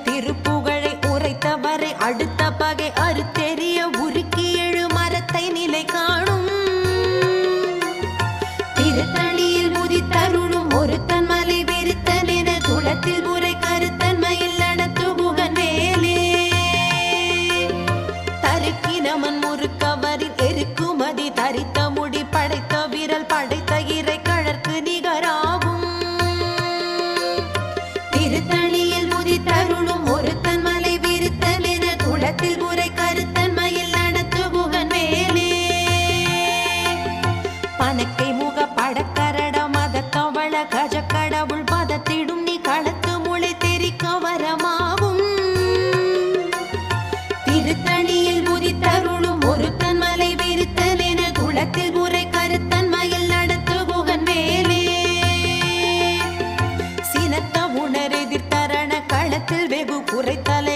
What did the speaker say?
திருப்புகழை உரைத்தவரை அடுத்த பகை அறுத்தெறிய உருக்கி எழு மரத்தை நிலை காணும் திருத்தணியில் முதித்தருளும் ஒருத்தன் மலை வெறுத்தன் என துளத்தில் உரை கருத்தன்மையில் நடத்து புகன் வேலே தருக்கினமன் முறுக்கவரின் எருக்குமதி தரித்த முடி படைத்த விரல் படைத்த இறை கழற்கு நிகராகும் திருத்தணியில் முதித்தருளும் ஒருத்தன் மலை விருத்தன் என துளத்தில் உரை கருத்தன்மையில் நடத்து புகன் வேலே பனக்கை முக படக்கரட மத கவள கஜ கடவுள் பதத்திடும் நீ களத்து முளை தெரிக்க வரமாகும் திருத்தணியில் முதித்தருளும் ஒருத்தன் மலை விருத்தன் என துளத்தில் உரை கருத்தன்மையில் நடத்து புகன் வேலே சினத்த உணரெதிர்த்தரண களத்தில் வெகு குறைத்தலை